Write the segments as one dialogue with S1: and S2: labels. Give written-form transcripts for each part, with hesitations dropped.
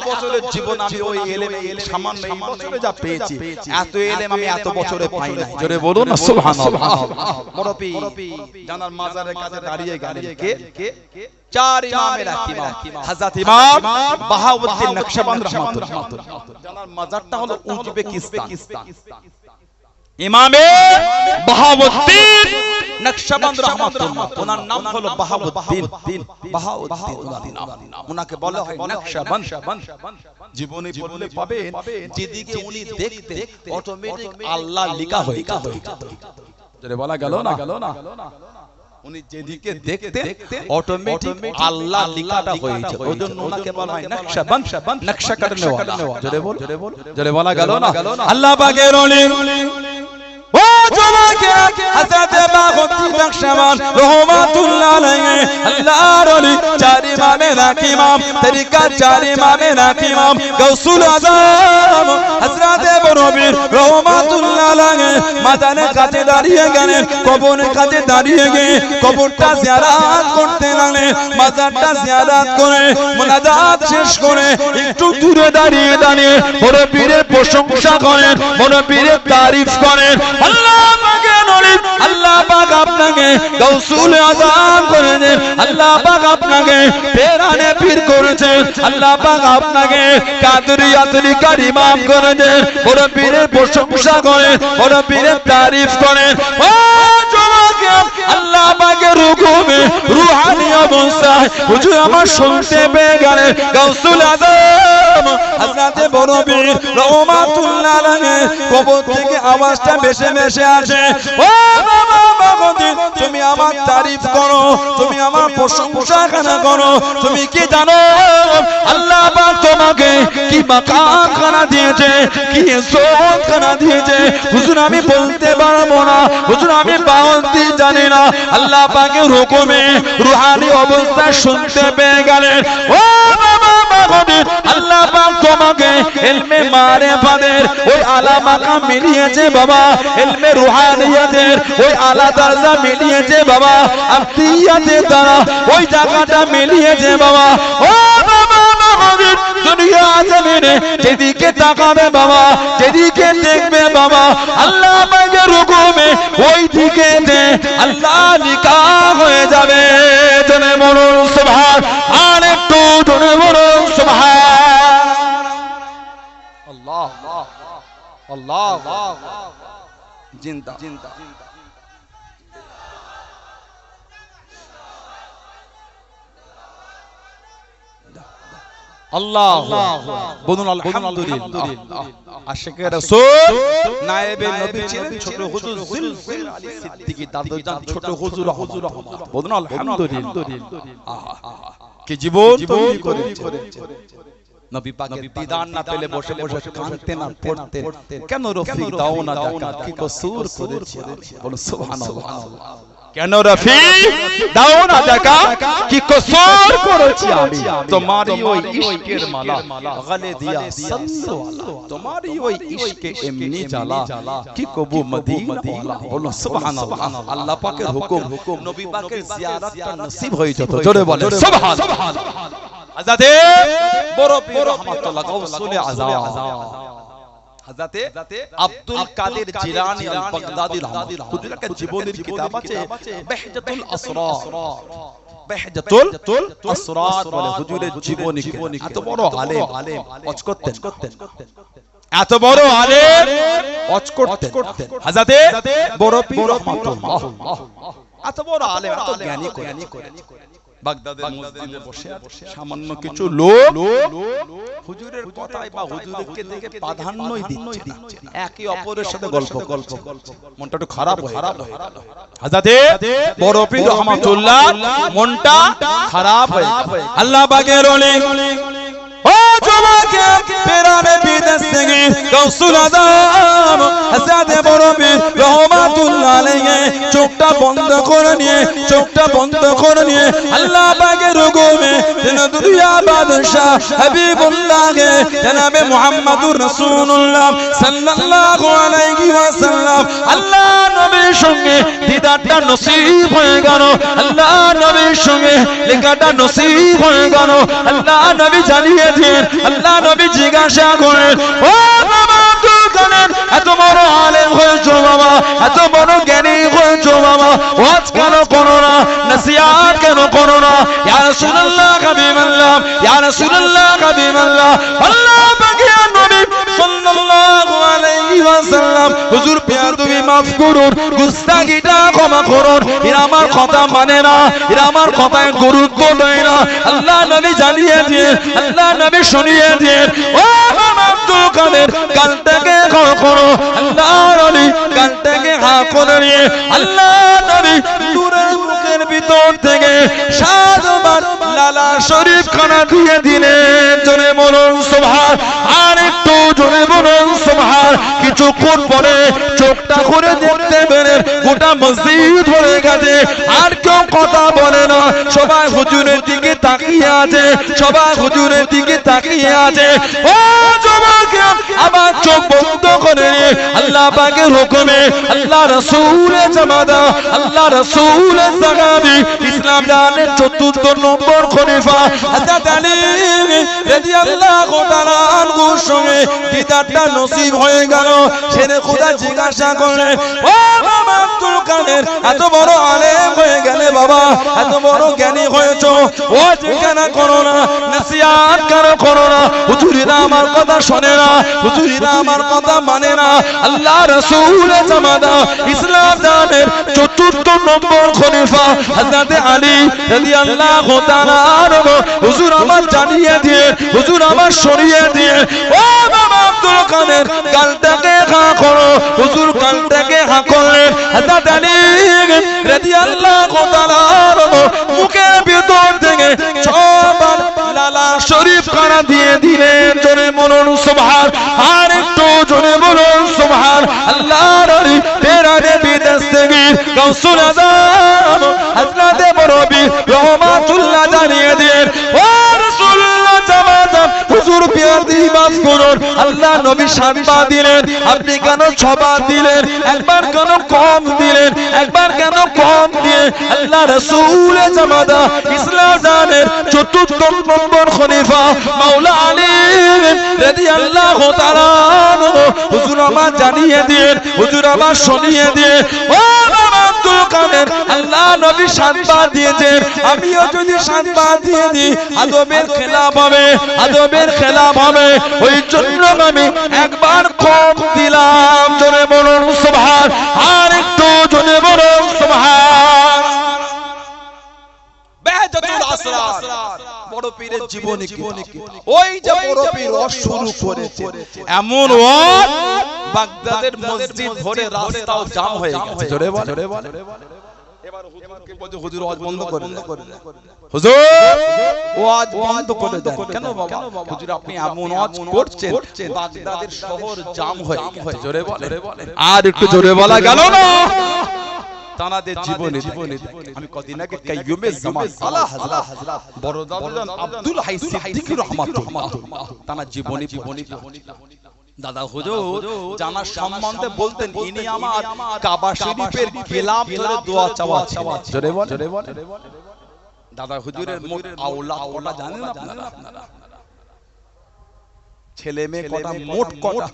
S1: বছরের জীবন আমি ওই এলেমে সামান্য এই বছরে যা পেয়েছি, এত এলেম আমি এত বছরে পাই না। জোরে বলুন না সুবহানাল্লাহ। মুরব্বি জানার মাজারের কাছে দাঁড়িয়ে গেলেন কে? চার ইমামের এক ইমাম হযরত ইমাম বাহাউদ্দিন নকশবন্দ রাহমাতুল্লাহ। জানার মাজারটা হলো উজবেকিস্তান। ইমামে বাহাউদ্দিন নকশবন্দ রাহমাতুল্লাহ, ওনার নাম হলো বাহাউদ্দিন। বাহাউদ্দিন ওনার নাম, ওনাকে বলা হয় নকশবন্দ। জীবনে বললে পাবেন যেদিকে উনি দেখতে অটোমেটিক আল্লাহ লেখা হয়ে যেত। জোরে বলা গেল না? উনি যেদিকে দেখতে অটোমেটিক আল্লাহ লেখাটা হয়ে যেত। ওইজন্য ওনাকে বলা হয় নকশবন্দ, নকশা করনে ওয়ালা। জোরে বলা গেল না? আল্লাহ পাকের ওলি ও জমাকে হযরত বাহাউদ্দিন নকশবন্দ রাহমাতুল্লাহ আলাইহি আল্লাহর ওলি চার ইমামের এক ইমাম, তরিকার চার ইমামের এক ইমাম গাউসুল আযম হযরত বরবীর রাহমাতুল্লাহ আলাইহি মাজারের কাছে দাঁড়িয়ে গেলেন, কবরের কাছে দাঁড়িয়ে গিয়ে কবরটা জিয়ারত করতে লাগলেন। মাজারটা জিয়ারত করে মুনাজাত শেষ করে একটু দূরে দাঁড়িয়ে বরবীরের প্রশংসা করেন, বরবীরের তারিফ করেন। আল্লাহ পাকের ওলি, আল্লাহ পাক আপনাকে গাউসুল আযম করেছেন, আল্লাহ পাক আপনাকে পেরানে পীর করেছেন, আল্লাহ পাক আপনাকে কাদরিয়াত লিকার ইমাম করেছেন। বড় পীরের প্রশংসা করেন, বড় পীরের তারিফ করেন। ও জমাকে আল্লাহ পাকের হুকুমে রূহানি অবস্থায় হুজুর আমার শুনতে পেয়ে গেলেন গাউসুল আযম হযরত বরবীর রাহমাতুল্লাহ আলাইহি কবর থেকে আওয়াজটা ভেসে আসে, ও বাবা বাবাজি তুমি আমার তারিফ করো, তুমি আমার প্রশংসা করো। তুমি কি জানো আল্লাহ পাক তোমাকে কি মাকাম খানা দিয়েছে, কি ইজ্জত খানা দিয়েছে? হুজুর আমি বলতে পারবো না, হুজুর আমি বাউন্দি জানি না। আল্লাহ পাকের হুকুমে রূহানি অবস্থা শুনতে পেয়ে গেলেন। ও বাবা বাবাজি আল্লাহ পাক তোমাকে ইলমে মারিফাতের ওই আলা মাকাম মিলিয়েছে বাবা, ইলমে রূহানিয়াতের ওই আলা দরজা মিলিয়েছে বাবা, আফতিয়াতের দ্বারা ওই জায়গাটা মিলিয়েছে বাবা। ও বাবা বাবাজি দুনিয়া জমিনে যেদিকে তাকাবে বাবা, যেদিকে দেখবে বাবা, আল্লাহ পাকের হুকুমে ওই দিকে আল্লাহ লিখা হয়ে যাবে। জনে বলুন সুবহান, আর একটু জনে বলুন সুবহান আল্লাহ। আল্লাহ জিন্দা আল্লাহ বলুন আলহামদুলিল্লাহ। আশিকে রাসূল নায়েবে নবী ছিলেন ছোট হুজুর জুলফিকার আলী সিদ্দিকী দাদুজান ছোট হুজুর বলুন আলহামদুলিল্লাহ। কি জীবন তৈরি করেছে। নবী পাকের দিদার না পেলে বসে কাঁদতেন আর পড়তেন, কেন রফিক দাও না জাকাত, কি কসুর করেছি বলো সুবহানাল্লাহ। কেন রফিক দাও না জাকাত, কি কসুর করেছি আমি? তোমারই ওই ইশকের মালা গলে দিয়া সাল্লাল্লাহু আলাইহি, তোমারই ওই ইশকে এমনি জ্বালা কি কবু মদিনা ওয়ালা বলো সুবহানাল্লাহ। আল্লাহ পাকের হুকুম নবী পাকের জিয়ারতটা নসিব হয়ে যেত। জোরে বলে সুবহানাল্লাহ। হযরতে বরবীর রাহমাতুল্লাহ গাউসুল আযম হযরতে আব্দুল কাদের জিলানী আল বাগদাদি রাহমাতুল্লাহ হুজুরের জীবনের কিতাব আছে বাহজাতুল আসরার, বাহজাতুল আসরার বলে হুজুরের জীবনী। এত বড় আলেম ওয়াজ করতেন, এত বড় আলেম ওয়াজ করতেন হযরতে বরবীর রাহমাতুল্লাহ। এত বড় আলেম, এত জ্ঞানী করে বাগদাদের মসজিদে বসে সামান্য কিছু লোক হুজুরের কথায় বা হুজুরকে দেখে প্রাধান্যই দিচ্ছে না, একে অপরের সাথে গল্প। মনটা একটু খারাপ হয়ে গেল। হযরতে বরবীর রাহমাতুল্লাহ মনটা খারাপ হয়ে গেল। আল্লাহ পাকের ওলি ও জমাকে পেরানে বিদেশ থেকে গাউসুল আযম হযরত বরবীর রাহমাতুল্লাহ আলাইহি চোখটা বন্ধ করে নিয়ে আল্লাহ পাকের হুকুমে দুনিয়া বাদশা হাবিবুল্লাহকে জনাবে মুহাম্মদুর রাসূলুল্লাহ সাল্লাল্লাহু আলাইহি ওয়াসাল্লাম আল্লাহ নবীর সঙ্গে দিদারটা নসিব হয়ে গেল। আল্লাহ নবীর সঙ্গে লেখাটা নসিব হয়ে গেল। আল্লাহ নবী জানিয়ে দিলেন আল্লাহ নবী জিজ্ঞাসা করেন, ও বাবা আব্দুল কাদের, এত বড় আলেম হয়েছো বাবা, এত বড় জ্ঞানী হয়েছো বাবা, ওয়াজ কেন করো না, নসিহত কেন করো না? ইয়া রাসূলুল্লাহ হাবিবাল্লাহ, ইয়া রাসূলুল্লাহ হাবিবাল্লাহ, আল্লাহ পাকের নবী সাল্লাল্লাহু আলাইহি ওয়াসাল্লাম, হুজুর বেয়াদবি মাফ করুন, গুস্তাখিটা ক্ষমা করুন, এরা আমার কথা মানে না, এরা আমার কথায় গুরুত্ব দেয় না। আল্লাহ নবী জানিয়ে দিয়ে, আল্লাহ নবী শুনিয়ে দিয়ে, ও বাবা আব্দুল কাদের, কাল থেকে ক্ষমা করো। আল্লাহ নবী কাল থেকে হা করে নিয়ে আল্লাহ নবী নূরের মুখের ভিতর থেকে 7 বার লালা শরীফ খানা দিয়ে দিলেন। জোরে বলুন সুবহান, আর একটু জোরে বলুন সুবহান। কিছুক্ষণ পরে চোখটা করে দেখতে পেলেন গোটা মসজিদ ভরে গেছে, আর কেউ কথা বলে না, সবাই হুজুরের দিকে তাকিয়ে আছে, সবাই হুজুরের দিকে তাকিয়ে আছে। ও যুবক, আবার চোখ বন্ধ করে আল্লাহ পাকের হুকুমে আল্লাহ রাসূলের জামাতা, আল্লাহ রাসূলের সাহাবী, ইসলাম দানের ৪র্থ নম্বর খলিফা হযরত আলী রাদিয়াল্লাহু তাআলা আনহুর সঙ্গে দিদারটা নসিব হয়ে গেল। শেরে খোদা জিজ্ঞাসা করে, ও বাবা আব্দুল কাদের, এত বড় আলেম হয়ে গেলে বাবা, এত বড় জ্ঞানী হয়েছো, ও ঠিকানা করো না, নসিহত করো না, হুজুরেরা আমার কথা শোনে না, হুজুরেরা আমার কথা মানে না। আল্লাহ রাসূলের জামাতা, ইসলাম দানের ৪র্থ নম্বর খলিফা হযরত আলী রাদিয়াল্লাহু তাআলা আনহু, হুজুর আমার জানিয়ে দিয়ে, হুজুর আমার শরিয়ে দিয়ে, ও বাবা আব্দুল কাদের, কালটাকে হা করো। হুজুর কালটাকে হা করলেন। হযরত আলী রাদিয়াল্লাহু তাআলা আনহু মুখের ভিতর থেকে 6 বার লালা শরীফ খানা দিয়ে দিলেন। জোরে বলুন সুবহান, আর একটু জোরে বলুন সুবহান। আল্লাহর নবী তেরারে বিদস্তগীর গাউসুল আযম হযরত মুরব্বি রহমাতুল্লাহ জানিয়ে দেন, ও রাসূলুল্লাহ জামাতা, হুজুর বিয়াদি মাফ করুন। আল্লাহ নবী 7 বার দিলেন, আপনি কেন 6 বার দিলেন? একবার কেন কম দিলেন? একবার কেন কম দিয়ে আল্লাহ রাসূলের জামাতা, ইসলাম দানের ৪র্থ নম্বর খলিফা মাওলা আলী রাদিয়াল্লাহু তাআলা আনহু, হুজুর আমার জানিয়ে দিন, হুজুর আমার শুনিয়ে দিন, ও বাবা আব্দুল কাদের, আল্লাহ নবী 7 বার দিয়েছেন, আমিও যদি 7 বার দিয়ে দিই আদবের খেলাফ হবে, আদবের খেলাফ হবে। ওই জন্য আমি একবার কম দিলাম। জোরে বলুন সুবহান, আর একটু জোরে বলুন সুবহান। বেহজাতুল আসরার বড় পীরের জীবনী কি, ওই যে বড় পীর ওয়াজ শুরু করেছে, এমন ওয়াজ বাগদাদের মসজিদ ভরে রাস্তাও জাম হয়ে গেছে। জোরে বল, এবার হুজুরকে বলছে, হুজুর ওয়াজ বন্ধ করে দেন, হুজুর ওয়াজ বন্ধ করে দেন। কেন বাবা? হুজুর আপনি এমন ওয়াজ করছেন বাগদাদের শহর জাম হয়ে গেছে। জোরে বল, আর একটু জোরে বলা গেল না। তানাদের জীবনে আমি কদিন আগে কাইয়ুমে জামান আলা হযরত বড় দাদা আব্দুল হাই সিদ্দিকী রাহমাতুল্লাহ তানা জীবনী দাদা হুজুর জানার সম্বন্ধে বলতেন, ইনি আমার কাবা শরীফের গিলাফ ধরে দোয়া চাওয়া ছিল। জোরে বল, দাদা হুজুরের মোট আওলাদ কটা জানেন আপনারা? ছেলে মেয়ে কটা? মোট কটা?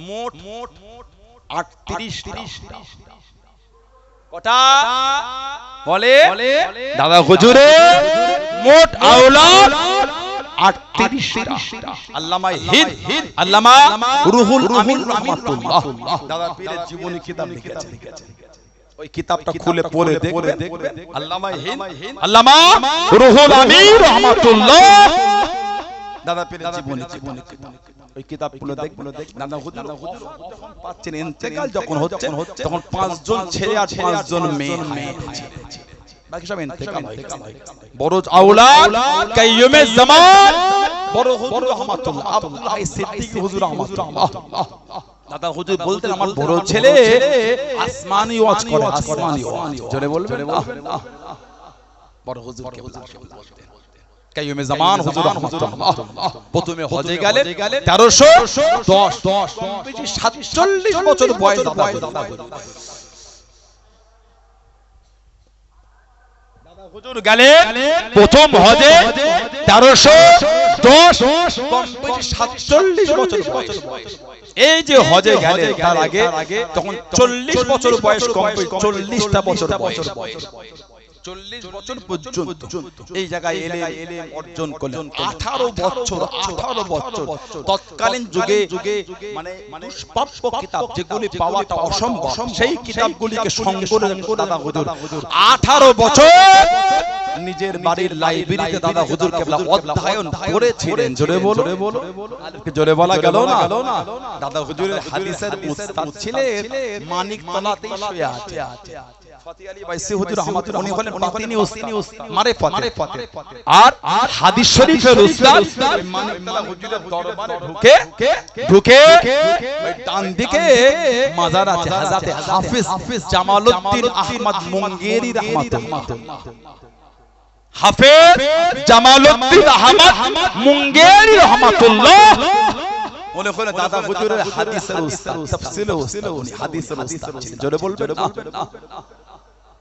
S1: মোট 38টা। কটা বলে দাদা হুজুরের মোট আওলাদ 38টা। আল্লামা হিন্দ, আল্লামা রুহুল আমিন রাহমাতুল্লাহ দাদা পীরের জীবনী কিতাব লিখেছেন। ওই কিতাবটা খুলে পড়ে দেখবেন, আল্লামা হিন্দ, আল্লামা রুহুল আমিন রাহমাতুল্লাহ দাদা পীরের জীবনী কিতাব। ওই কিতাবগুলো দেখবেন। দাদা হুজুর পাচ্ছেন ইন্তেকাল যখন হচ্ছে তখন 5 জন ছেলে আর 5 জন মেয়ে, বাকি সব ইন্তেকাল হয়ে গেছে। বড় আওলাদ কাইয়ুমে জামান বড় হুজুর রাহমাতুল্লাহ আব্দুল হাই সিদ্দিকী হুজুর রাহমাতুল্লাহ দাদা হুজুর বলতেন, আমার বড় ছেলে আসমানি ওয়াজ করে, আসমানি ওয়াজ। জোরে বলবেন বড় হুজুরকে বলতেন কাইয়ুমে জামান হুজুর রাহমাতুল্লাহ। প্রথমে হজে গেলেন 1310 কম বেশি 47 বছর বয়স দাদা হুজুর গেলেন প্রথম হজে 1310 কম বেশি 47 বছর বয়স। এই যে হজে গেলেন তার আগে তখন 40 বছর বয়স, কম বেশি 40টা বছর বয়স। 40 বছর পর্যন্ত এই জায়গায় এলেম অর্জন করলেন। 18 বছর তৎকালীন যুগে মানে দুষ্প্রাপ্য কিতাব যেগুলি পাওয়াটা অসম্ভব, সেই কিতাবগুলিকে সংগ্রহ করে দাদা হুজুর 18 বছর নিজের বাড়ির লাইব্রেরিতে দাদা হুজুর কেবলা অধ্যয়ন করেছিলেন। জোরে বলো, জোরে বলা গেল না। দাদা হুজুরের হাদিসের উস্তাদ ছিলেন মানিকতলাতে শুয়ে আছে ফতি আলী বাইসি হুজুর রহমাতুল্লাহ, উনি হলেন বাতিনি উস্তাদ মারিফত। আর হাদিস শরীফের উস্তাদ মানিকতলা হুজুরের দরবারে ঢুকে ওই ডান দিকে মাজার আছে হযরত হাফেজ জামালউদ্দিন আহমদ মুঙ্গেরি রাহমাতুল্লাহ। হাফেজ জামালউদ্দিন আহমদ মুঙ্গেরি রাহমাতুল্লাহ উনি হলেন দাদা হুজুরের হাদিসের উস্তাদ, তাফসীরের উস্তাদ, উনি হাদিসের উস্তাদ ছিলেন। জোরে বলবেন না।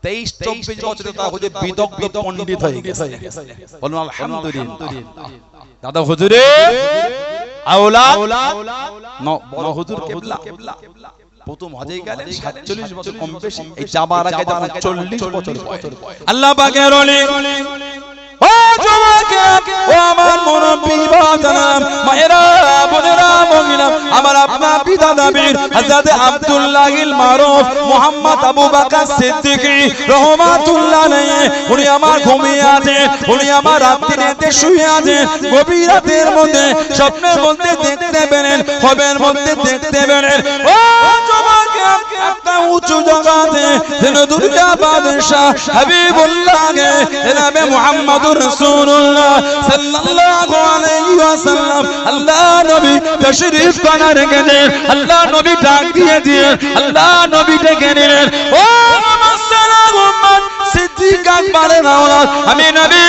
S1: 23-24 বছরে দাদা হুজুর বিদগ্ধ পণ্ডিত হয়ে গেছে। বলুন আলহামদুলিল্লাহ। দাদা হুজুরের আওলাদ বড় হুজুর কিবলা প্রথম হজে গেলেন 47 বছর, কম বেশি এই যাবার আগে যখন 40 বছর বয়স। আল্লাহ পাকের ওলি ও জওয়াকে, ও আমার মুরব্বি বাজান মায়েরা বোনেরা মহিলা, আমার আপনা পিতা নবীর হযরত আব্দুল্লাহিল মারুফ মুহাম্মদ আবু বকর সিদ্দিক রাহমাতুল্লাহ আলাইহি, উনি আমার ঘুমিয়ে আছেন, উনি আমার রাত্রিতে শুয়ে আছেন। গভীর রাতের মধ্যে স্বপ্নের মধ্যে দেখতে পেলেন, হবের মধ্যে দেখতে পেলেন ও জওয়াকে একটা উঁচু জায়গাতে যেন দুনিয়া বাদশা হাবিবুল্লাহকে জনাবে মুহাম্মদ রাসূলুল্লাহ সাল্লাল্লাহু আলাইহি ওয়াসাল্লাম আল্লাহ নবী তাশরীফ করার গেলেন। আল্লাহ নবী ডাক দিয়ে আল্লাহ নবী ডেকে নিলেন, ও মুসলমান সিদ্দিক আকবরের আওলাদ, আমি নবী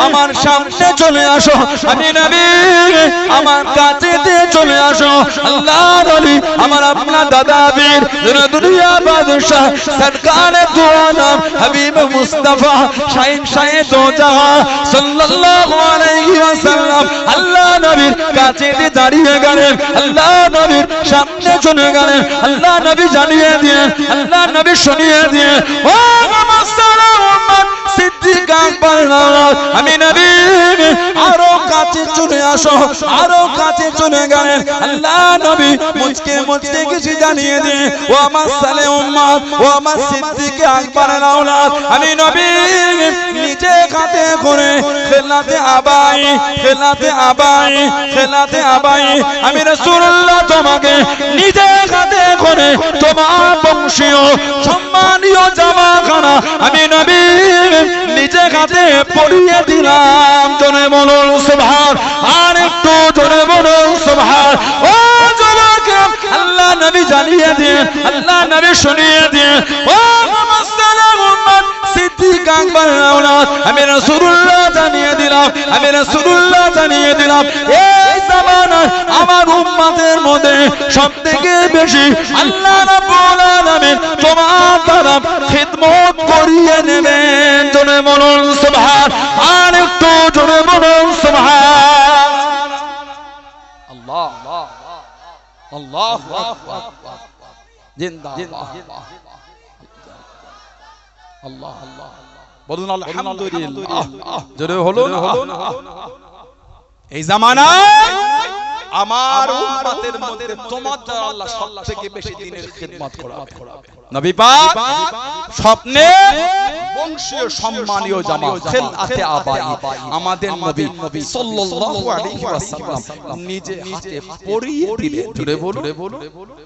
S1: আমার সামনে চলে আসো, আমি নবী আমার কাছে চলে আসো। আল্লাহ নবী আমার আপনার দাদা বীর দুনিয়া বাদশা সরকারে দু আলম হাবিব মুস্তাফা শাইন শাহে দো জাহান সাল্লাল্লাহু আলাইহি ওয়াসাল্লাম আল্লাহ নবীর কাছে দাঁড়িয়ে গেলেন, আল্লাহ নবীর সামনে চলে গেলেন। আল্লাহ নবী জানিয়ে দিয়ে, আল্লাহ নবী শুনিয়ে দিয়ে, ও মুসলমান সিদ্দিক আকবর আমি নবী আরো কাছে চলে আসো, আরো কাছে চলে গেলেন। আল্লাহ নবী মুচকে কিছু জানিয়ে দিয়ে, ও আমার সালে উম্মত, ও আমার সিদ্দিক আকবরের আওলাদ, আমি নবী নিজে হাতে করে খেলাতে আবাই আমি রাসূলুল্লাহ তোমাকে নিজে হাতে করে তোমার বংশীয় সম্মানীয় জামাখানা আমি নবী নিজে হাতে পরিয়ে দিলাম। জোরে বলুন সুবহান, আর একটু জোরে বলুন সুবহান। ও জওয়াকে আল্লাহ নবী জানিয়ে দিয়ে, আল্লাহ নবী শুনিয়ে দিয়ে, ও মুসলমান সিদ্দিক আকবরের আওলাদ আমি রাসূলুল্লাহ জানিয়ে দিলাম, আমি রাসূলুল্লাহ জানিয়ে দিলাম, এই জামানায় আমার উম্মতের মধ্যে সবথেকে বেশি আল্লাহ রাব্বুল আলামিন তোমার দ্বারা খিদমত করিয়ে নেবেন। জোরে বলুন সুবহান, আর একটু জোরে বলুন সুবহান। আল্লাহ আল্লাহু আকবার, জিন্দাবাদ আল্লাহ আল্লাহ বলুন আলহামদুলিল্লাহ। জোরে হলো না? এই জামানায় আমার উম্মতের মধ্যে তোমার দ্বারা আল্লাহ সবথেকে বেশি দ্বীনের খিদমত করাবে। নবী পাক স্বপ্নে বংশীয় সম্মানীয় জামাত খেলাতে আবাই আমাদের নবী সাল্লাল্লাহু আলাইহি ওয়াসাল্লাম নিজে হাতে পরিয়ে দিলেন। জোরে বলুন,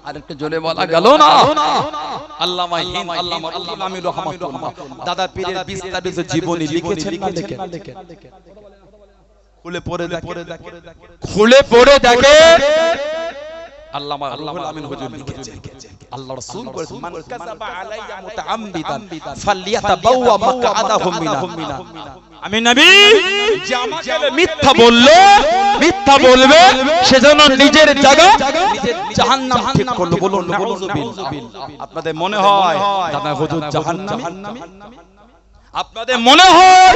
S1: আরেকটা জোরে বলা গেল না? আল্লামা হিন্দ আল্লামা আল্লামী রাহমাতুল্লাহ দাদা পীরের বিস্তারিত জীবনী লিখেছেন না লেখেন? খুলে পড়ে দেখে আল্লামা রুহুল আমিন হুজুর লিখেছেন, আল্লাহ রাসূল বলেছেন, মান কাযাবা আলাইয়া মুতাআম্মিদান ফালইয়াতাবাওয়া মাকআদাহু মিনাহ। আমি নবী যে আমাকে মিথ্যা বলবে সেজন্য নিজের জায়গা নিজের জাহান্নাম ঠিক করলো। বলুন নাউযুবিল্লাহ। আপনাদের মনে হয় দাদা হুজুর জাহান্নামী? আপনাদের মনে হয়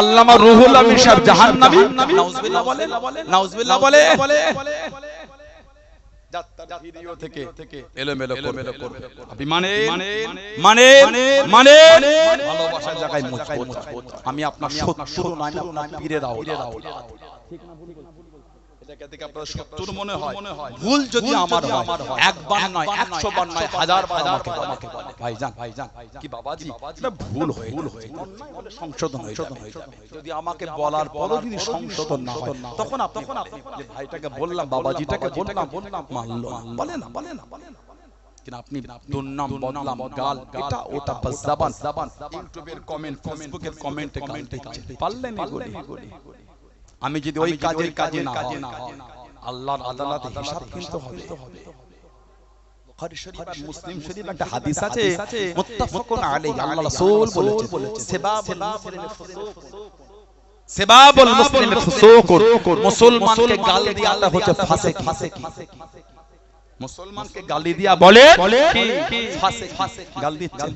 S1: আল্লামা রুহুল আমিন সাহেব জাহান্নামী? নাউজুবিল্লাহ বলে, নাউজুবিল্লাহ বলে। যাত্রার ভিডিও থেকে এলোমেলো করবে। আপনি মানে ভালোবাসার জায়গায় মজবুত। আমি আপনার শত্রু নয়, আপনার পীরের আওলাদ। এটা থেকে আপনার শত্রু মনে হয়, ভুল যদি আমার হয়, একবার নয়, 100 বার নয়, 1000 বার আমাকে বলে, ভাইজান কি বাবাজি এটা ভুল হয়ে সংশোধন হয়ে যাবে। যদি আমাকে বলার পরও যদি সংশোধন না হয়, তখন আপনি যে ভাইটাকে বললাম, বাবাজিটাকে বললাম, মানলো, বলে না। কিন্তু আপনি দুর্নাম বদনাম গাল এটা ওটা বাজজাবান, ইউটিউবের কমেন্ট, ফেসবুকের কমেন্টে পারলেন এগুলি। আমি যদি ওই কাজে না হয়, আল্লাহর আদালতে হিসাব কিন্তু হবে। বুখারী শরীফ আর মুসলিম শরীফ একটা হাদিস আছে, মুত্তাফাকুন আলাইহি, আল্লাহ রাসূল বলেছেন, সেবাবুল মুসলিম ফুসুক, মুসলমানকে গাল দিয়ে আল্লাহ হচ্ছে ফাসিক। মুসলমানকে গালি দিয়া বলে কি ফাসিক, গাল দিচ্ছে।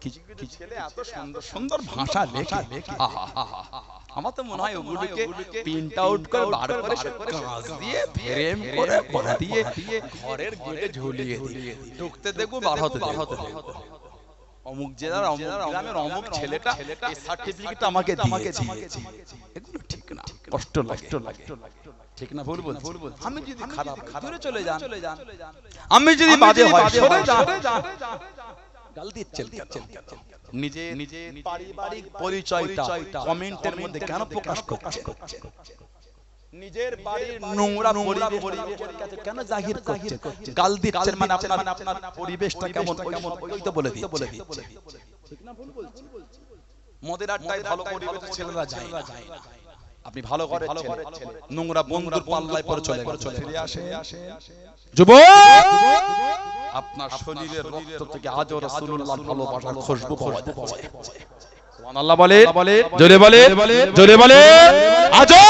S1: কিছু ছেলে এত সুন্দর ভাষা লেখে, আমার তো মনে হয় ওগুলোকে প্রিন্ট আউট করে বার করে কাঁচ দিয়ে ফ্রেম করে বাঁধিয়ে ঘরের গেটে ঝুলিয়ে দিয়ে ঢুকতে দেখবো, বার হতে দেখবো, অমুক জেলার অমুক গ্রামের অমুক ছেলেটা এই সার্টিফিকেটটা আমাকে দিয়েছে। এগুলো ঠিক না, কষ্ট লাগে। ঠিক না ভুল বলছি? আমি যদি খারাপ দূরে চলে যান, আমি যদি বাজে হয় সরে যান, গাল দিচ্ছেন কেন? নিজে পারিবারিক পরিচয়টা কমেন্টের মধ্যে কেন প্রকাশ করছেন? নিজের বাড়ির নোংরা পরিবেশের কাছে কেন জাহির করছেন? গাল দিচ্ছেন মানে আপনার পরিবেশটা কেমন ওই তো বলে দিচ্ছে। ঠিক না ভুল বলছি? মদের আড্ডায় ভালো পরিবেশে ছেলেরা যায় না। আপনি ভালো করে নোংরা বন্ধুর পাল্লায় পড়ে চলে ফিরে আসে। যুবক, আপনার শরীরের রক্ত থেকে আজও রাসূলুল্লাহর ভালোবাসার খুশবু পাওয়া যাচ্ছে। সুবহানাল্লাহ বলে, জোরে বলে, আজও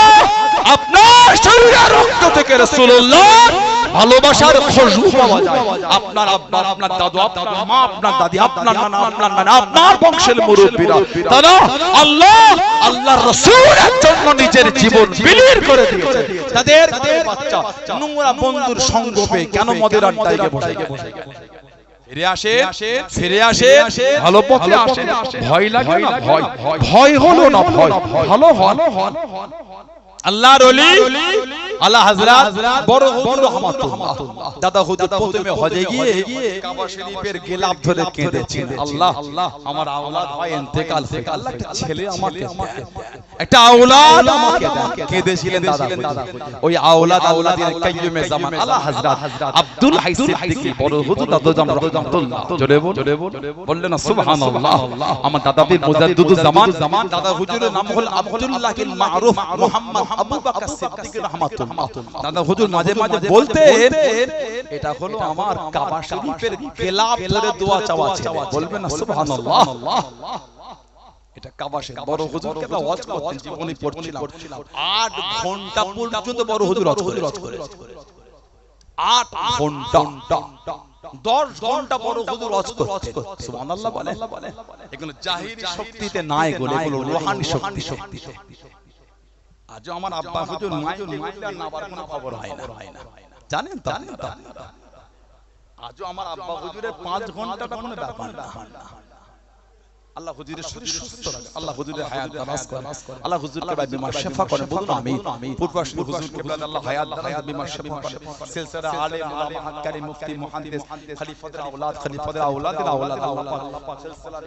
S1: আপনার শরীরের রক্ত থেকে রাসূলুল্লাহর ভালোবাসার খুশবু পাওয়া যায়। আপনার আব্বা, আপনার দাদু, আপনার মা, আপনার দাদি, আপনার নানা, আপনার নানা, আপনার বংশের মুরব্বিরা তারা আল্লাহর রাসূলের জন্য নিজের জীবন বিলীন করে দিয়েছে। তাদের বাচ্চা নোংরা বন্ধুর সঙ্গ পেয়ে কেন মদের আড্ডায় বসে? ফিরে আসে, ভালো পথে আসে। ভয় লাগে না? ভয় হলো না, ভালো হন। আল্লাহর ওলি আলা হযরত বড় হুজুর রাহমাতুল্লাহ, দাদা হুজুর প্রথমে হজে গিয়ে কাবা শরীফের গিলাফ ধরে কেঁদেছেন, আল্লাহ আমার আওলাদ ভাই ইন্তেকাল করে, আল্লাহ একটা ছেলে আমাকে দেন, একটা আওলাদ আমাকে দেন। কেঁদেছিলেন দাদা হুজুর। ওই আওলাদের কাইয়ুমে জামান আলা হযরত আব্দুল হাই সিদ্দিকী বড় হুজুর দাদা জামান রাহমাতুল্লাহ, জোরে বললেন না সুবহানাল্লাহ। আমার দাদা পীর মুজাদ্দিদুজ জামান, দাদা হুজুরের নাম হল আব্দুল্লাহিল মারুফ মুহাম্মদ আবু বকর সিদ্দিক রাহমাতুল্লাহ। দাদা হুজুর মাঝে মাঝে বলতেন, এটা হলো আমার কাবা শরীফের গিলাফ ধরে দোয়া চাওয়া ছিল। বলবেন না সুবহানাল্লাহ? এটা কাবা শরীফ বড় হুজুর কে ওয়াজ করতেন, জীবনী পড়ছিলাম, 8 ঘন্টা পর্যন্ত বড় হুজুর ওয়াজ করে 8 ঘন্টা 10 ঘন্টা বড় হুজুর ওয়াজ করতেন। সুবহানাল্লাহ বলে। এগুলো জাহিরি শক্তিতে না, এগুলো রূহানি শক্তিতে। আজ আমার আব্বা হুজুর মাইন্ডার নাবার কোনো খবর হয় না, জানেন তো? আজ আমার আব্বা হুজুরের 5 ঘন্টাটা কোনো ব্যাপার না। আল্লাহ হুজুরের শরীর সুস্থ রাখে, আল্লাহ হুজুরের হায়াত দারাজ করে, আল্লাহ হুজুরকে বিমার শিফা করে। বলুন আমিন। পূর্ববর্তী হুজুরকে আল্লাহ হায়াত দারাজ বিমার শিফা করে। সিলসিলা আলেম উলামা হাক্কানি মুফতি মুহাদ্দিস খলিফাদের আওলাদের আওলাদ আল্লাহ পাক সিলসিলার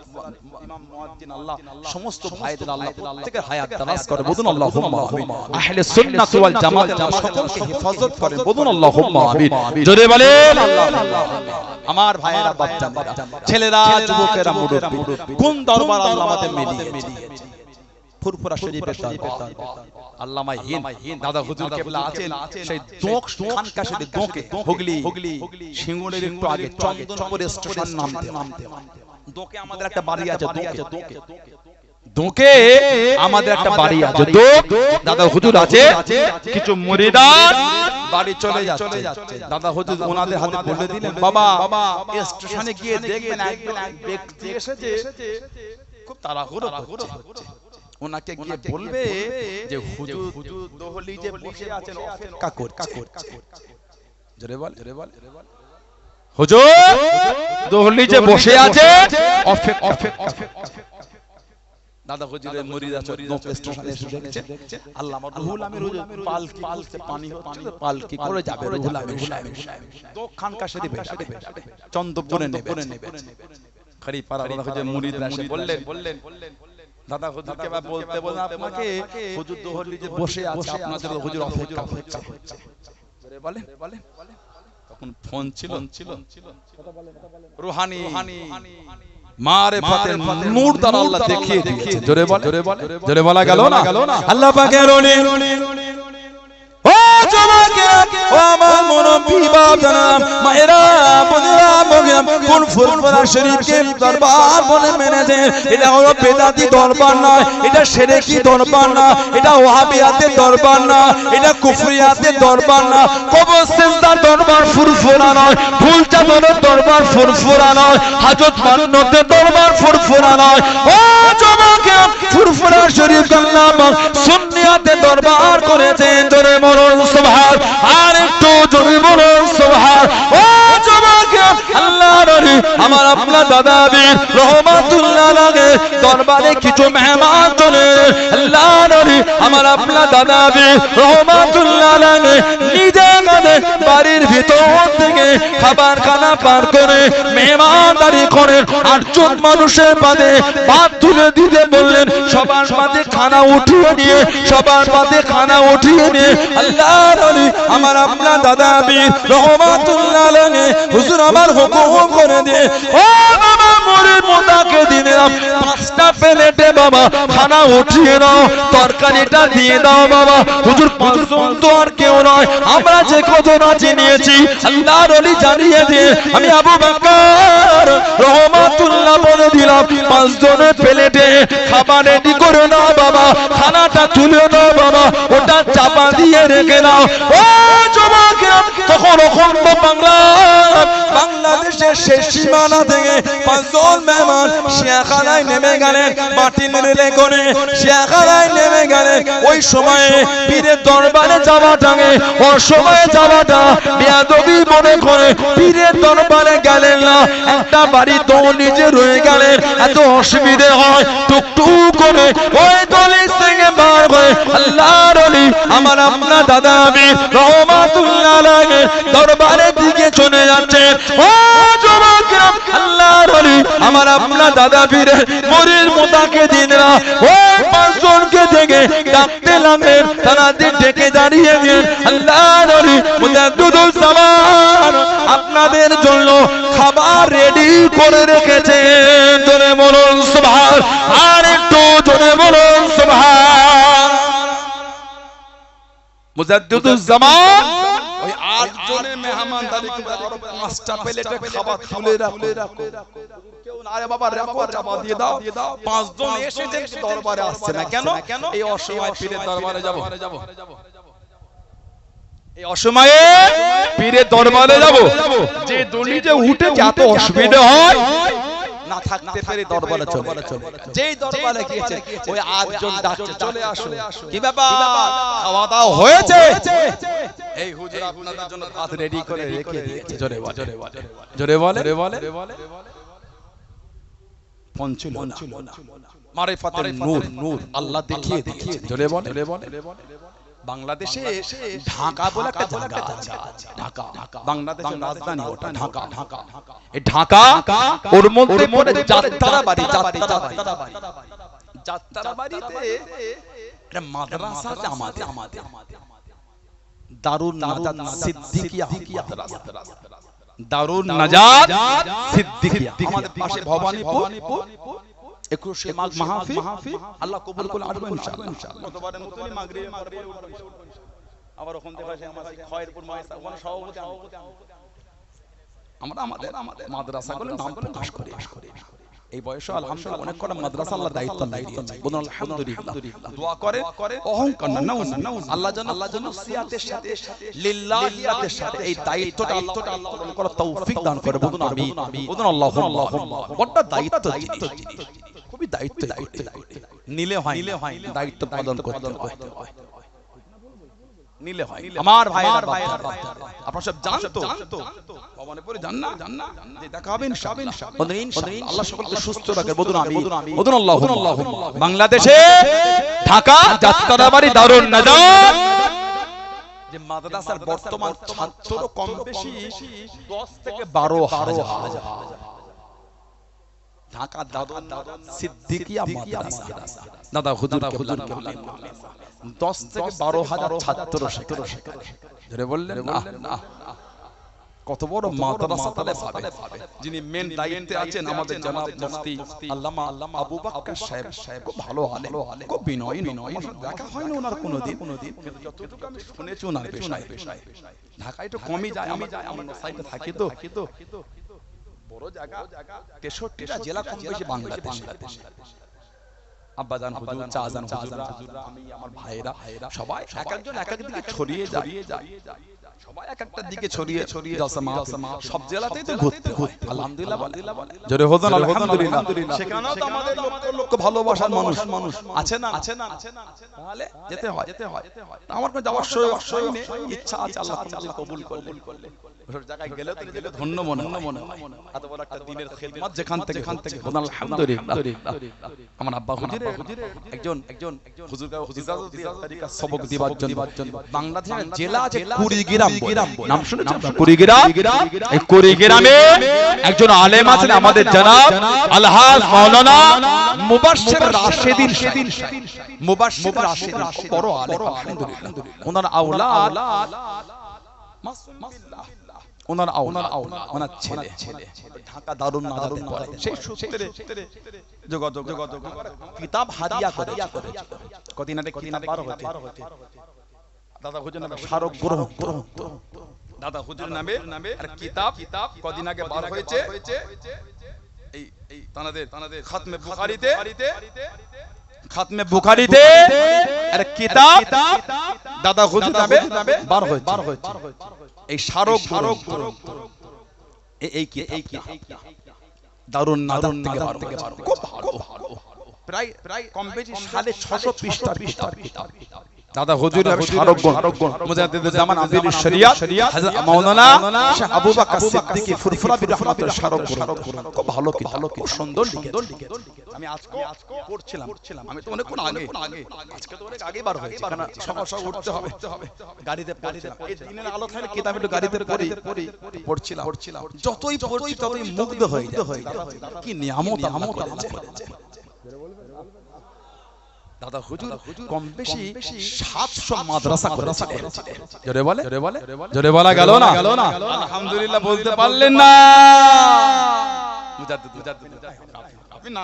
S1: ইমাম মুয়াজ্জিন আল্লাহ সমস্ত ভাইদের আল্লাহ প্রত্যেকের হায়াত দারাজ করে। বলুন আল্লাহুম্মা আমিন। আহলে সুন্নাত ওয়াল জামাত সকলকে হেফাজত করে। বলুন আল্লাহুম্মা আমিন। জোরে বলেন আল্লাহ। আমার ভাইয়েরা, বাচ্চারা, ছেলেরা, যুবকেরা, মুরব্বি, কোন দরবার আল্লাহ আমাদের মিলিয়েছে? ফুরফুরা শরীফের দরবার। আল্লামা হিন্দ দাদা হুজুর কেবলা আছেন সেই দোক খানকা শরীফ, দোকে হুগলি সিঙ্গুরের একটু আগে চন্দনপুর স্টেশন নামতে। দোকে আমাদের একটা বাড়ি আছে, দোকে আমাদের একটা বাড়ি আছে। দাদা হুজুর আছে, কিছু মুরিদান বাড়ি চলে যাচ্ছে। দাদা হুজুর ওনাদের হাতে বলে দিলেন, বাবা স্টেশনে গিয়ে দেখবেন এক ব্যক্তি এসেছে, খুব তাড়াহুড়ো হচ্ছে। ওনাকে গিয়ে বলবে যে হুজুর দহলিজে বসে আছেন অপেক্ষা করছে। জোরে বল হুজুর দহলিজে বসে আছে অপেক্ষা। দাদা হুজুরের মুরিদ আছে নৌকা স্টেশনে এসে দেখছে আল্লামা রুহুল আমির হুজুর পালকি পানি হচ্ছে পালকি করে যাবে রুহুল আমির সাহেব তো খানকা শরীফে যাবে চন্দ্রপুরে নেবে খরিপাড়া দাদা হুজুর মুরিদরা এসে বললেন দাদা হুজুরকে বলতে আপনাকে হুজুর দহলিজে বসে আছে আপনাদের হুজুর অপেক্ষা করছে। বলে তখন ফোন ছিল রুহানি মারিফাতের নূর দ্বারা আল্লাহ দেখিয়ে দিয়েছে। জোরে বলা গেল না আল্লাহ পাকের ওলি ও জমাকে ও আমার মুরব্বি বাবারা মায়েরা বোনেরা কোন ফুরফুরা শরীফকে দরবার বলে মেনেছে। এটা হলো বেদাতি দরবার নয়, এটা শিরকি দরবার না, এটা ওয়াহাবিয়াতের দরবার না, এটা কুফরিয়াতের দরবার না, কবর সিজদার দরবার ফুরফুরা নয়, ফুল চাদরের দরবার ফুরফুরা নয়, হাজত মান্নতের দরবার ফুরফুরা নয়। ও জমাকে ফুরফুরা শরীফ আল্লাহ সুন্নিয়াতের দরবার করেছেন। জোরে বলুন সুবহান, আর একটু জোরে বলুন সুবহান। ও জমাকে আল্লাহর ওলি আমার আপনার দাদা বীর রহমাতুল্লাহ আলাইহি দরবারে কিছু মেহমান চলে। আল্লাহর ওলি আমার আপনার দাদা বীর রহমাতুল্লাহ আলাইহি নিজে বাড়ির ভিতর থেকে খাবার খানা পার করে মেহমানদারি করেন। 8 জন মানুষের পাতে ভাত তুলে দিতে বললেন, সবার পাতে খানা উঠিয়ে নিয়ে আল্লাহর ওলি আমার আপনার দাদা বীর রহমাতুল্লাহ আলাইহি হুজুর আমার হুকুম করে দিয়ে ও বাবা মুরিদ মোদাকে দিলাম 5টা প্লেটে বাবা খানা উঠিয়ে নাও, তরকারিটা দিয়ে দাও বাবা। হুজুর 5 জন তো আর কেউ নয়, আমরা যে কত রাজি নিয়েছি আল্লাহর ওলি জানিয়ে দিয়ে আমি আবু বকর রহমাতুল্লাহ বলে দিলাম 5 জনের প্লেটে খাবার রেডি করে নাও বাবা, খানাটা তুলে নাও বাবা, ওটা চাপা দিয়ে রেখে নাও। ও জমাকে তখন অখণ্ড বাংলাদেশের শেষ সীমানা থেকে 5 জন মেহমান শেখানায় নেমে গেলেন, মাটির রেলে করে শেখানায় নেমে গেলেন। ওই সময়ে পীরের দরবারে যাওয়াটাকে অসময়ে যাওয়াটা বেয়াদবি মনে করে পীরের দরবারে গেলেন না, একটা বাড়ি তো নিজে রয়ে গেলেন। এত অসুবিধে হয় টুকটুক করে ওই দলিত থেকে বার হয়ে আল্লাহর ওলি আমার আপনার দাদা বীর রহমাতুল্লাহ আলাইহি দরবারের দিকে চলে যাচ্ছে। ও জমাকে আল্লাহর ওলি আমার আপনার দাদা বীরের মুরিদ মোদাকে দিনরা ওই 5 জনকে দেখে ডাকতে লাগলেন, তারা ডেকে দাঁড়িয়ে গেলেন আল্লাহর ওলি মুজাদ্দিদুল জামান আপনাদের জন্য খাবার রেডি করে রেখেছেন। জোরে বলুন সুবহান, আর একটু জোরে বলুন সুবহান। মুজাদ্দিদুল জামান ওই 8 জনের মেহমানদারি করে আরো 5টা প্লেটে খাবার তুলে রাখো। কেউ না রে বাবা রাখো, চাপা দিয়ে দাও। 5 জন এসেছেন দরবারে আসছে না কেন? এই অসময় পীরের দরবারে যাব, এই অসময়ে পীরের দরবারে যাব। যে দলিতে উঠে যত অসুবিধা হয় না থাকতে পেরে দরবারে চলে, যেই দরবারে গিয়েছে ওই 8 জন ডাকছে চলে আসো। কি ব্যাপার, খাওয়া দাওয়া হয়েছে? এই হুজুর আপনাদের জন্য ভাত রেডি করে রেখে দিয়েছে। জোরে বলে পঞ্চুল মারিফাতের নূর আল্লাহ দেখিয়ে দিয়েছে। জোরে বলে বাংলাদেশে ঢাকা বলে একটা জায়গা আছে, ঢাকা বাংলাদেশের রাজধানী ওটা ঢাকা। এই ঢাকা ওর মধ্যে পড়ে যাত্রা বাড়ি, যাত্রা বাড়িতে একটা মাদ্রাসা আছে আমাদের দারুন নাজাত সিদ্দিকিয়া মাদ্রাসা, দারুন নাজাত সিদ্দিকিয়া আমাদের পাশে ভবানীপুর 21 মাঘ মাহফিল আল্লাহ কবুল করে আসবে ইনশাআল্লাহ। গতবারের মতই মাগরিবে আবার ওখান থেকে আসে আমাদের খয়রপুর মাদ্রাসা, ওখানে সভাপতি আমরা আমাদের মাদ্রাসাগুলোর নাম প্রকাশ করি। এই বয়সে আলহামদুলিল্লাহ অনেক কটা মাদ্রাসা আল্লাহ দায়িত্ব দিয়েছে। বলুন আলহামদুলিল্লাহ। দোয়া করে অহংকার না, আল্লাহ যেন সিয়াতের সাথে লিল্লাহিয়াতের সাথে এই দায়িত্বটা আল্লাহ পালন করার তৌফিক দান করে। বলুন আমিন, বলুন আল্লাহুম্মা। বড় দায়িত্ব জিনিস, খুবই দায়িত্ব নিলে হয় দায়িত্ব পালন করতে হয় নিলে হয় আমার ভাইরা আপনারা সব জানতো ভবনে পড়ে জান না যে দেখা হবে ইনশাআল্লাহ আল্লাহ সকলকে সুস্থ রাখে বলুন আমি বলুন আল্লাহুম্মা বাংলাদেশে ঢাকা যাত্রাবাড়ি দারুন নাজাত যে মাদ্রাসার বর্তমান ছাত্র কম বেশি 10 থেকে 12,000 ঢাকা দারুন সিদ্দিকিয়া মাদ্রাসা দাদা হুজুর কেবলা 10 থেকে 12,000 ছাত্র সেখানে ধরে বললেন না কত বড় মাদ্রাসা তাহলে পাবে যিনি মেন দায়িত্বে আছেন আমাদের জনাব মুফতি আল্লামা আবু বকর সাহেব খুব ভালো আলেম খুব বিনয়ী দেখা হয় না ওনার কোনোদিন কিন্তু যতটুকু আমি শুনেছি ওনার পেশায় ঢাকায় তো কমই যায় আমরা সাইডে থাকি তো বড় জায়গা 63টা জেলা কম বেশি বাংলাদেশ আব্বাজান হুজুর চাচাজান হুজুররা আমি আমার ভাইরা সবাই একজন এক এক দিকে ছড়িয়ে যায় সবাই এক একটা দিকে ছড়িয়ে জলসা সব জেলাতেই তো ঘুরতে আলহামদুলিল্লাহ জোরে হোদন আলহামদুলিল্লাহ সেখানেও তো আমাদের লক্ষ ভালোবাসার মানুষ আছে না তাহলে যেতে হয় আমার কোনো যাওয়ার ইচ্ছা আছে আল্লাহ কবুল করলে ওসব জায়গায় গেলে তো নিজেকে ধন্য মনে হয় এত বড় একটা দিনের খিদমত যেখান থেকে হোদন আলহামদুলিল্লাহ আমার আব্বা হুজুরের একজন হুজুররা তরিকা সবক দিবার জন্য বাংলাদেশের জেলা আছে কুড়িগ্রাম নাম শুনেছেন কুড়িগ্রাম এই কুড়িগ্রামে একজন আলেম আছেন আমাদের জনাব আলহাজ মাওলানা মুবাশশির রাশিদিন বড় আলেম আলহামদুলিল্লাহ ওনার আওলাদ ওনার ছেলে ঢাকা দারুন নাজাতে পড়ে সেই সূত্রে যোগাযোগ কিতাব হাদিয়া করে কদিন আগে কিতাব বার হতে দাদা হুজুর নামে স্মারক গ্রহণ দাদা হুজুর নামে আর কিতাব কদিন আগে বার হয়েছে এই তানাদের খাতমে বুখারীতে আর কিতাব দাদা হুজুর নামে বার হয়েছে এই স্মারক এই দারুন নাজাত থেকে বার খুব ভালো প্রায় কম বেশি 650 পৃষ্ঠার কিতাব দাদা হুজুরের স্মারক মুজাদ্দিদুল জামান আমিরুল শরিয়াত হযরত মাওলানা শেখ আবু বকর সিদ্দিকী ফুরফুরা বির রহমাতুল্লাহ স্মারক খুব ভালো খুব সুন্দর লিখে আমি আজকে পড়ছিলাম আমি তো অনেক আগে আজকে তো অনেক আগে বার হয়েছে কারণ সকাল উঠতে হবে গাড়িতে এই দিনের আলো থাকলে কিতাব একটু গাড়িতে পড়ছিলাম যতই পড়ছি ততই মুগ্ধ হয়ে যায় কি নিয়ামত করেছে দাদা হুজুর কম বেশি 700 মাদ্রাসা করেছিলেন জোরে বলা গেল না আলহামদুলিল্লাহ বলতে পারলেন না মুজাদ্দিদ আপনি না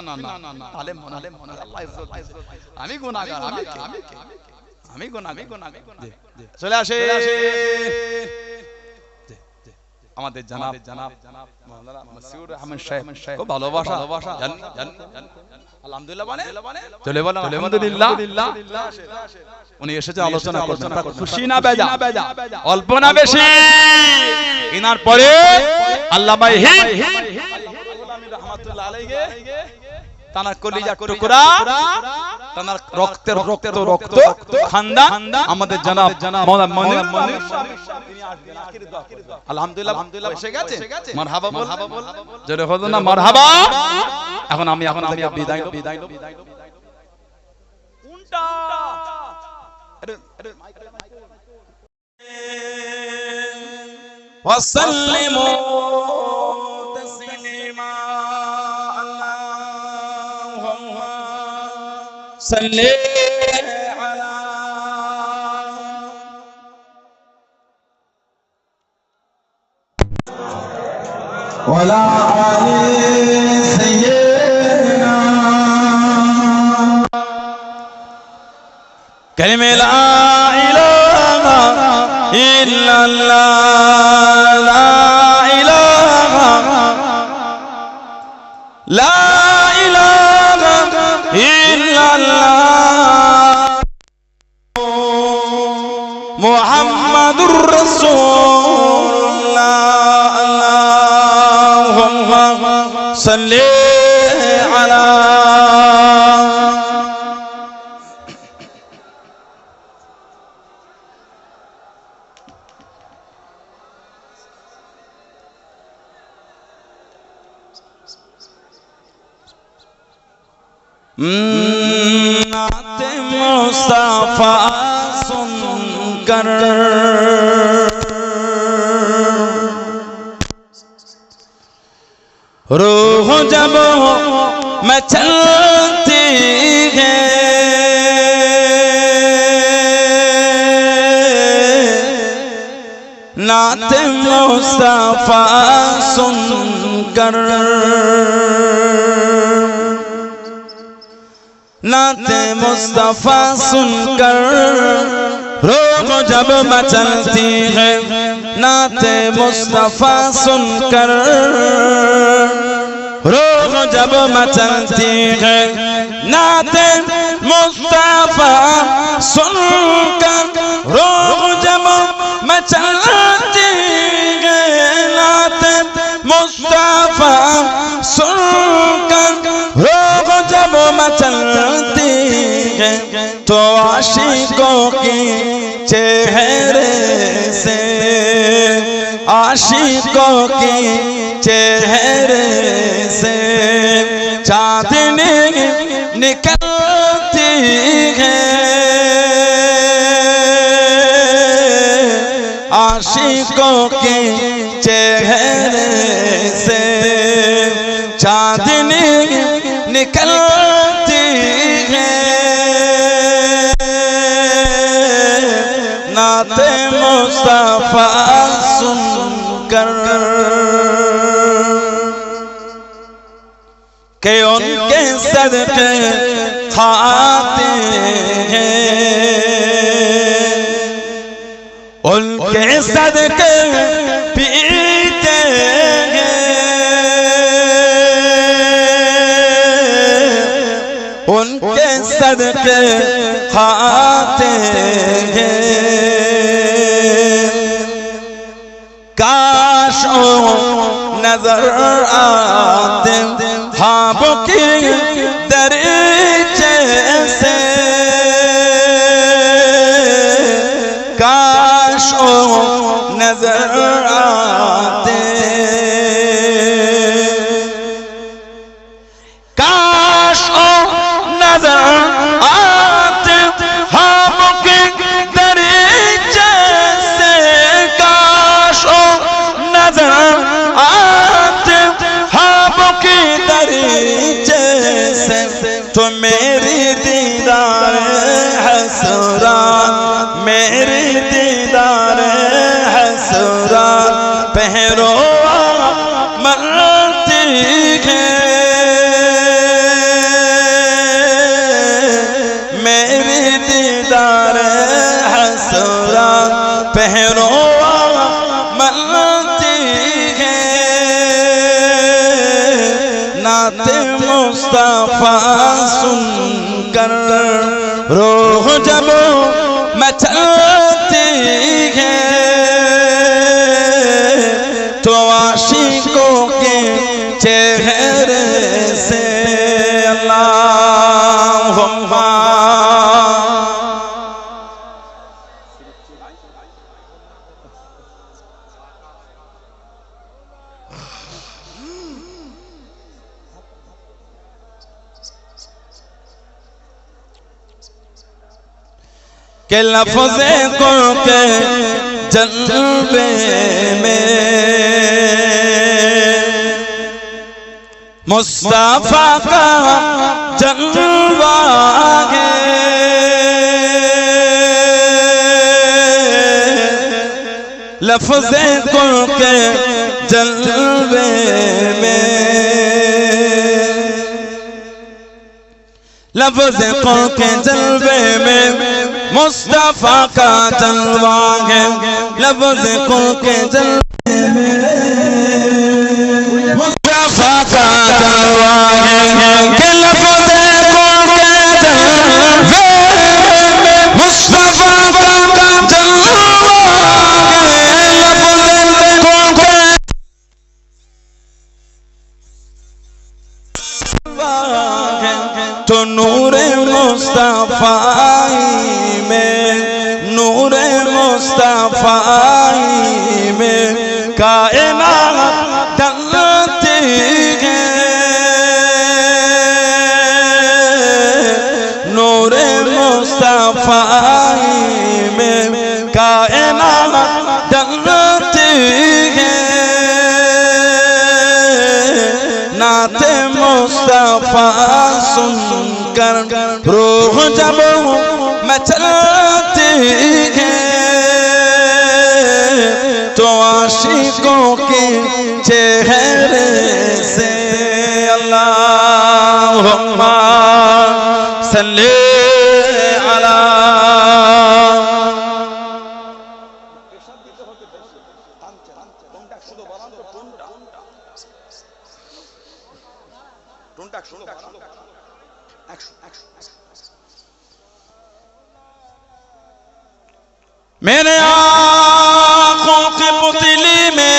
S1: আলেম আল্লাহ ইজ্জত আমি গুনাহগার আমি গুনাহগার চলে আসে আমাদের জনাব মাওলানা মাসউদ আহমদ সাহেব খুব ভালোবাসা জান আলহামদুলিল্লাহ চলে বলেন আলহামদুলিল্লাহ উনি এসেছে আলোচনা করছেন খুশি না বেজা অল্প না বেশি ইনার পরে আল্লামা রাহমাতুল্লাহ আলাইহি তানার কলিজার টুকরা তানার রক্তের রক্ত খানদান আমাদের জনাব মাওলানা মনির আলহামদুলিল্লাহ এসে গেছে মারহাবা বল জোরে হলো না মারহাবা এখন আমি বিদায় উল্টা ওয়াসাল্লিমু তাসলিমা আল্লাহুম্মা সাল্লি আলা ওয়ালা আলি সাইয়্যিদিনা কালিমা লা ইলাহা ইল্লাল্লাহ লা ইলাহা ইল্লাল্লাহ মুহাম্মাদুর রাসূলুল্লাহ আল্লাহুম্মা সাল্লি আলা नाते मुस्तफा सुनकर रूह जब मचलती है नाते मुस्तफा सुनकर नाते मुस्तफा सुनकर रूह जब मचलती है नाते मुस्तफा सुनकर रूह जब मचलती है नाते मुस्तफा सुनकर रूह जब मचलती है नाते मुस्तफा सुनकर रूह जब मचलती है तो आशिकों की चेहरे से आशिकों की चेहरे से चांदनी निकलती है आशिकों के चेहरे से चांदनी निकलती है नाते मुस्तफा सुनकर के उनके सदके खाते हैं उनके सदके पीते हैं उनके सदके खाते हैं काश नजर आते ख्वाबों की दरीचे से काश नजर आते काश नजर आते ख्वाबों की दरीचे से काश नजर आते ख्वाबों की दरीचे से तो मेरी दीदार हसरात मेरी दीदार हसरात पहरो मरती है मेरी दीदार हसरात पहरो मरती है नाते मुस्तफा सुनकर रूह जब मचलती है तो आशिकों के चेहरे से अल्लाहुम्मा के लफ्ज़े को के जल्बे में मुस्तफा का जलवा है लफ्ज़े को के जल्बे में लफ्ज़े को के जलवे में मुस्तफा का जलवा है लफ्ज़ को के जलवे में मुस्तफा का जलवा है कि लफ्ज़ को के जलवे में मुस्तफा का जलवा है लफ्ज़ को के तो नूरे मुस्तफा नूरे मुस्तफा में कायनात डलती है कर रूह जब मचलती है तो आशिकों के चेहरे से अल्लाहुम्मा सल्ली अला मेरे आँखों की पुतली में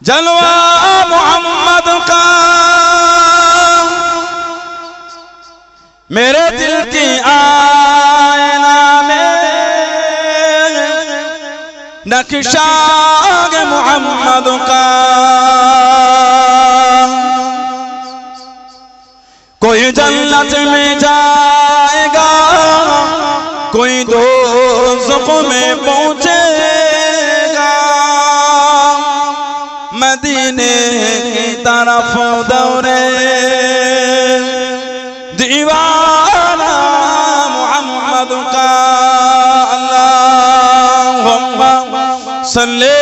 S1: जलवा मोहम्मद का, मेरे दिल की आईना में नक्शा मोहम्मद का। कोई जन्नत में जाएगा, कोई दोज़ख में पहुंचेगा, मदीने की तरफ दौड़े दीवाना मोहम्मद का। अल्लाहुम्मा सल्ली